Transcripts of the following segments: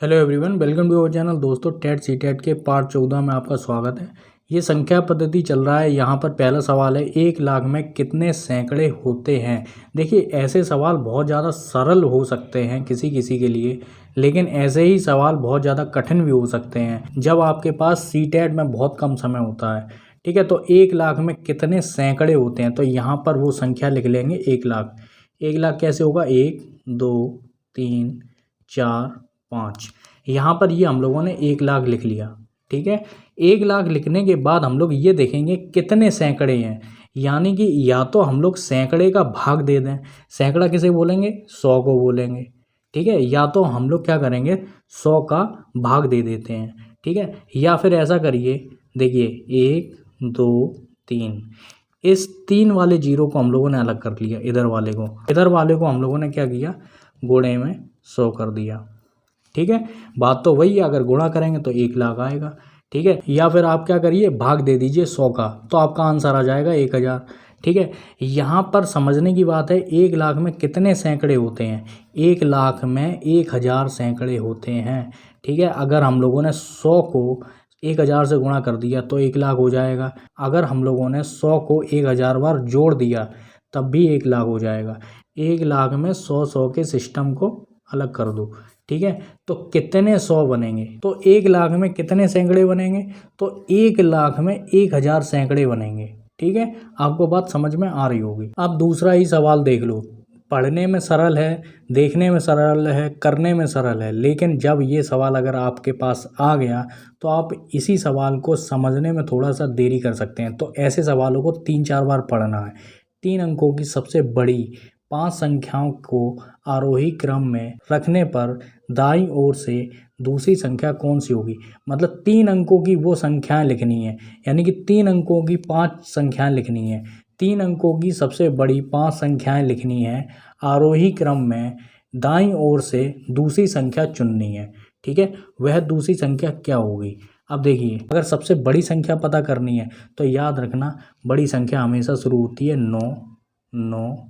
Hello everyone, welcome to our channel. दोस्तों, TET C TET के part 14 में आपका स्वागत है। ये संख्या पद्धति चल रहा है। यहाँ पर पहला सवाल है, 1 लाख में कितने सैकड़े होते हैं। देखिए, ऐसे सवाल बहुत ज़्यादा सरल हो सकते हैं किसी किसी के लिए, लेकिन ऐसे ही सवाल बहुत ज़्यादा कठिन भी हो सकते हैं जब आपके पास सी टेट में बहुत कम समय होता है। ठीक है, तो 1 लाख में कितने सैकड़े होते हैं, तो यहाँ पर वो संख्या लिख लेंगे 1 लाख। 1 लाख कैसे होगा, 1 2 3 4 5। यहाँ पर ये हम लोगों ने 1 लाख लिख लिया। ठीक है, 1 लाख लिखने के बाद हम लोग ये देखेंगे कितने सैकड़े हैं, यानी कि या तो हम लोग सैकड़े का भाग दे दें। सैकड़ा किसे बोलेंगे, 100 को बोलेंगे। ठीक है, या तो हम लोग क्या करेंगे, 100 का भाग दे देते हैं। ठीक है, या फिर ऐसा करिए, देखिए 1 2 3, इस 3 वाले जीरो को हम लोगों ने अलग कर लिया। इधर वाले को हम लोगों ने क्या किया, गुणे में 100 कर दिया। ठीक है, बात तो वही है, अगर गुणा करेंगे तो 1 लाख आएगा। ठीक है, या फिर आप क्या करिए, भाग दे दीजिए 100 का, तो आपका आंसर आ जाएगा 1000। ठीक है, यहाँ पर समझने की बात है, 1 लाख में कितने सैकड़े होते हैं। 1 लाख में 1000 सैकड़े होते हैं। ठीक है, अगर हम लोगों ने 100 को 1000 से गुणा कर दिया तो 1 लाख हो जाएगा। अगर हम लोगों ने 100 को 1000 बार जोड़ दिया तब भी 1 लाख हो जाएगा। 1 लाख में 100 के सिस्टम को अलग कर दो। ठीक है, तो कितने 100 बनेंगे, तो 1 लाख में कितने सैकड़े बनेंगे, तो 1 लाख में 1000 सैकड़े बनेंगे। ठीक है, आपको बात समझ में आ रही होगी। अब दूसरा ही सवाल देख लो। पढ़ने में सरल है, देखने में सरल है, करने में सरल है, लेकिन जब ये सवाल अगर आपके पास आ गया तो आप इसी सवाल को समझने में थोड़ा सा देरी कर सकते हैं। तो ऐसे सवालों को 3-4 बार पढ़ना है। 3 अंकों की सबसे बड़ी 5 संख्याओं को आरोही क्रम में रखने पर दाईं ओर से दूसरी संख्या कौन सी होगी। मतलब 3 अंकों की वो संख्याएं लिखनी है, यानी कि 3 अंकों की 5 संख्याएं लिखनी है। 3 अंकों की सबसे बड़ी 5 संख्याएं लिखनी है, आरोही क्रम में दाईं ओर से दूसरी संख्या चुननी है। ठीक है, वह दूसरी संख्या क्या होगी। अब देखिए, अगर सबसे बड़ी संख्या पता करनी है तो याद रखना, बड़ी संख्या हमेशा शुरू होती है 9 9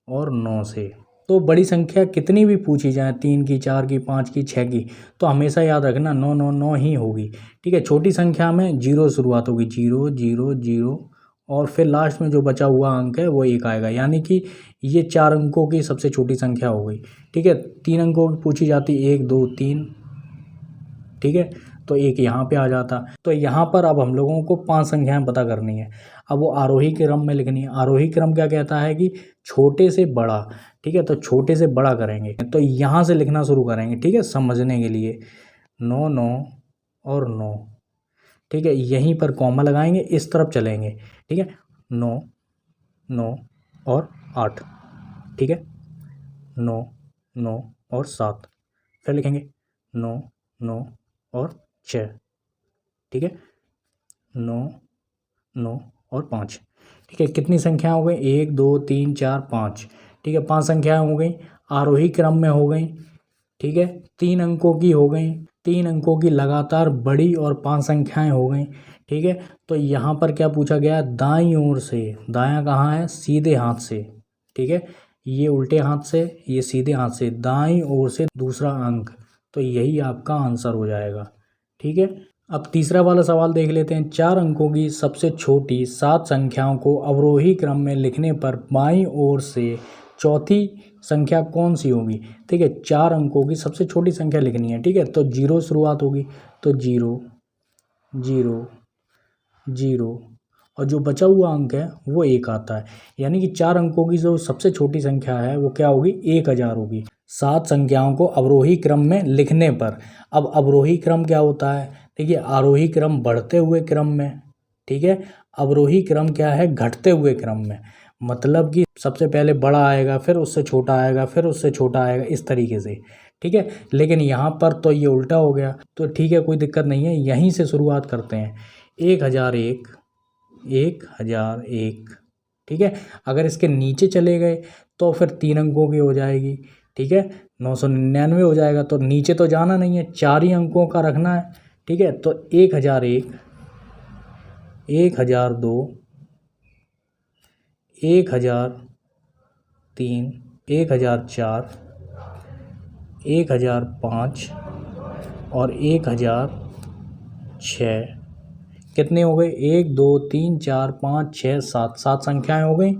और 9 से। तो बड़ी संख्या कितनी भी पूछी जाए, 3 की, 4 की, 5 की, 6 की, तो हमेशा याद रखना 9 9 9 ही होगी। ठीक है, छोटी संख्या में 0 शुरुआत होगी, 0 0 0, और फिर लास्ट में जो बचा हुआ अंक है वो 1 आएगा, यानी कि ये 4 अंकों की सबसे छोटी संख्या हो गई। ठीक है, 3 अंकों की पूछी जाती, 1 2 3। ठीक है, तो 1 यहाँ पे आ जाता। तो यहाँ पर अब हम लोगों को 5 संख्याएं पता करनी है। अब वो आरोही क्रम में लिखनी है। आरोही क्रम क्या कहता है कि छोटे से बड़ा। ठीक है, तो छोटे से बड़ा करेंगे, तो यहाँ से लिखना शुरू करेंगे। ठीक है, समझने के लिए 9 9 और 9। ठीक है, यहीं पर कॉमा लगाएंगे, इस तरफ चलेंगे। ठीक है, 9 9 और 8। ठीक है, 9 9 और 7। फिर लिखेंगे 9 9 और 6। ठीक है, 9 9 और 5। ठीक है, कितनी संख्या हो गई, 1 2 3 4 5। ठीक है, 5 संख्याएं हो गई, आरोही क्रम में हो गई। ठीक है, 3 अंकों की हो गई, 3 अंकों की लगातार बड़ी और 5 संख्याएं हो गई। ठीक है, तो यहाँ पर क्या पूछा गया, दाईं ओर से। दायां कहाँ है, सीधे हाथ से। ठीक है, ये उल्टे हाथ से, ये सीधे हाथ से, दाईं ओर से दूसरा अंक, तो यही आपका आंसर हो जाएगा। ठीक है, अब तीसरा वाला सवाल देख लेते हैं। 4 अंकों की सबसे छोटी 7 संख्याओं को अवरोही क्रम में लिखने पर बाईं ओर से चौथी संख्या कौन सी होगी। ठीक है, 4 अंकों की सबसे छोटी संख्या लिखनी है। ठीक है, तो 0 शुरुआत होगी, तो 0 0 0, और जो बचा हुआ अंक है वो 1 आता है, यानी कि 4 अंकों की जो सबसे छोटी संख्या है वो क्या होगी, 1000 होगी। 7 संख्याओं को अवरोही क्रम में लिखने पर। अब अवरोही क्रम क्या होता है, देखिए, आरोही क्रम बढ़ते हुए क्रम में। ठीक है, अवरोही क्रम क्या है, घटते हुए क्रम में। मतलब कि सबसे पहले बड़ा आएगा, फिर उससे छोटा आएगा, फिर उससे छोटा आएगा, इस तरीके से। ठीक है, लेकिन यहाँ पर तो ये उल्टा हो गया, तो ठीक है, कोई दिक्कत नहीं है, यहीं से शुरुआत करते हैं। 1001 1001। ठीक है, अगर इसके नीचे चले गए तो फिर 3 अंकों की हो जाएगी। ठीक है, 999 हो जाएगा, तो नीचे तो जाना नहीं है, 4 ही अंकों का रखना है। ठीक है, तो 1001 1002 1003 1004 1005 और 1006 कितने हो गए, 1 2 3 4 5 6 7 7 संख्याएं हो गई।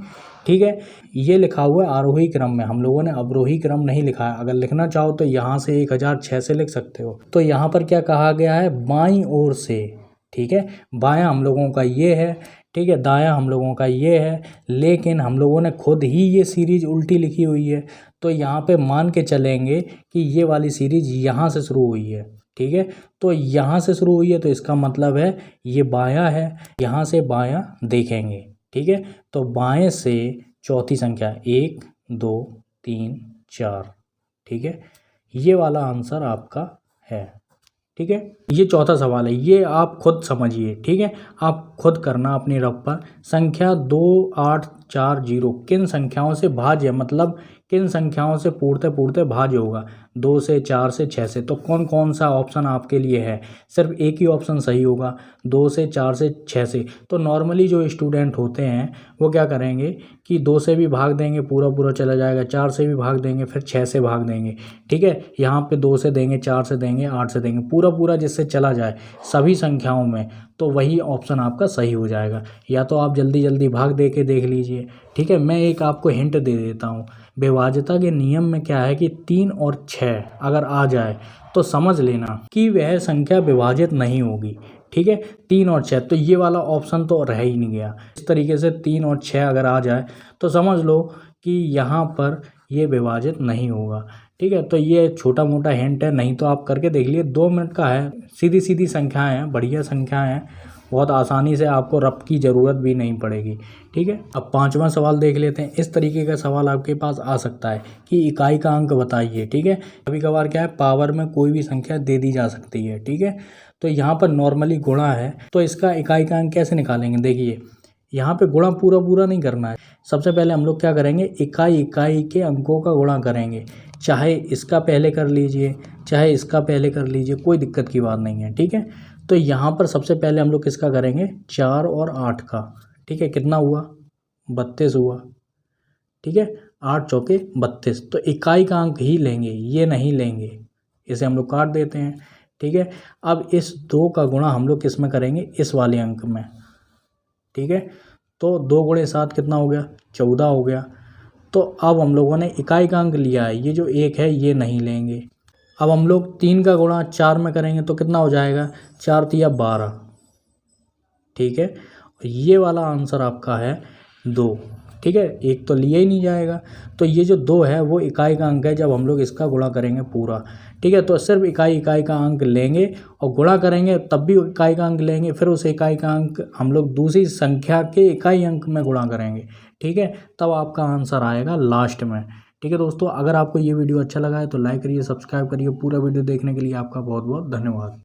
ठीक है, ये लिखा हुआ है आरोही क्रम में, हम लोगों ने अवरोही क्रम नहीं लिखा है। अगर लिखना चाहो तो यहाँ से 1006 से लिख सकते हो। तो यहाँ पर क्या कहा गया है, बाईं ओर से। ठीक है, बायां हम लोगों का ये है, ठीक है, दायां हम लोगों का ये है, लेकिन हम लोगों ने खुद ही ये सीरीज उल्टी लिखी हुई है। तो यहाँ पे मान के चलेंगे कि ये वाली सीरीज यहाँ से शुरू हुई है। ठीक है, तो यहाँ से शुरू हुई है तो इसका मतलब है ये बायां है, यहाँ से बायां देखेंगे। ठीक है, तो बाएं से चौथी संख्या 1 2 3 4। ठीक है, ये वाला आंसर आपका है। ठीक है, ये चौथा सवाल है, ये आप खुद समझिए। ठीक है, आप खुद करना अपनी रफ पर। संख्या 2840 किन संख्याओं से भाज्य, मतलब किन संख्याओं से पूर्णतः भाज्य होगा, 2 से 4 से 6 से। तो कौन कौन सा ऑप्शन आपके लिए है, सिर्फ एक ही ऑप्शन सही होगा, 2 से 4 से 6 से। तो नॉर्मली जो स्टूडेंट होते हैं वो क्या करेंगे कि 2 से भी भाग देंगे, पूरा पूरा चला जाएगा, 4 से भी भाग देंगे, फिर 6 से भाग देंगे। ठीक है, यहाँ पे 2 से देंगे, 4 से देंगे, 8 से देंगे, पूरा पूरा जिससे चला जाए सभी संख्याओं में, तो वही ऑप्शन आपका सही हो जाएगा। या तो आप जल्दी जल्दी भाग दे के देख लीजिए। ठीक है, मैं एक आपको हिंट दे देता हूँ। विभाज्यता के नियम में क्या है कि 3 और 6 अगर आ जाए तो समझ लेना कि वह संख्या विभाजित नहीं होगी। ठीक है, 3 और 6, तो ये वाला ऑप्शन तो रह ही नहीं गया। इस तरीके से 3 और 6 अगर आ जाए तो समझ लो कि यहाँ पर ये विभाजित नहीं होगा। ठीक है, तो ये छोटा मोटा हिंट है, नहीं तो आप करके देख लिए, 2 मिनट का है, सीधी सीधी संख्याएं हैं, बढ़िया संख्याएं हैं, बहुत आसानी से, आपको रफ की ज़रूरत भी नहीं पड़ेगी। ठीक है, अब 5वां सवाल देख लेते हैं। इस तरीके का सवाल आपके पास आ सकता है कि इकाई का अंक बताइए। ठीक है, कभी कभार क्या है, पावर में कोई भी संख्या दे दी जा सकती है। ठीक है, तो यहाँ पर नॉर्मली गुणा है, तो इसका इकाई का अंक कैसे निकालेंगे, देखिए यहाँ पे गुणा पूरा पूरा नहीं करना है। सबसे पहले हम लोग क्या करेंगे, इकाई इकाई के अंकों का गुणा करेंगे, चाहे इसका पहले कर लीजिए, चाहे इसका पहले कर लीजिए, कोई दिक्कत की बात नहीं है। ठीक है, तो यहाँ पर सबसे पहले हम लोग किसका करेंगे, 4 और 8 का। ठीक है, कितना हुआ, 32 हुआ। ठीक है, 8 चौके 32, तो इकाई का अंक ही लेंगे, ये नहीं लेंगे, इसे हम लोग काट देते हैं। ठीक है, अब इस 2 का गुणा हम लोग किस में करेंगे, इस वाले अंक में। ठीक है, तो 2 गुणे 7 कितना हो गया, 14 हो गया। तो अब हम लोगों ने इकाई का अंक लिया है, ये जो 1 है ये नहीं लेंगे। अब हम लोग 3 का गुणा 4 में करेंगे तो कितना हो जाएगा, 4 तिया 12। ठीक है, ये वाला आंसर आपका है 2। ठीक है, 1 तो लिया ही नहीं जाएगा, तो ये जो 2 है वो इकाई का अंक है जब हम लोग इसका गुणा करेंगे पूरा। ठीक है, तो सिर्फ इकाई इकाई का अंक लेंगे और गुणा करेंगे तब भी इकाई का अंक लेंगे, फिर उस इकाई का अंक हम लोग दूसरी संख्या के इकाई अंक में गुणा करेंगे। ठीक है, तब आपका आंसर आएगा लास्ट में। ठीक है दोस्तों, अगर आपको ये वीडियो अच्छा लगा है तो लाइक करिए, सब्सक्राइब करिए। पूरा वीडियो देखने के लिए आपका बहुत बहुत धन्यवाद।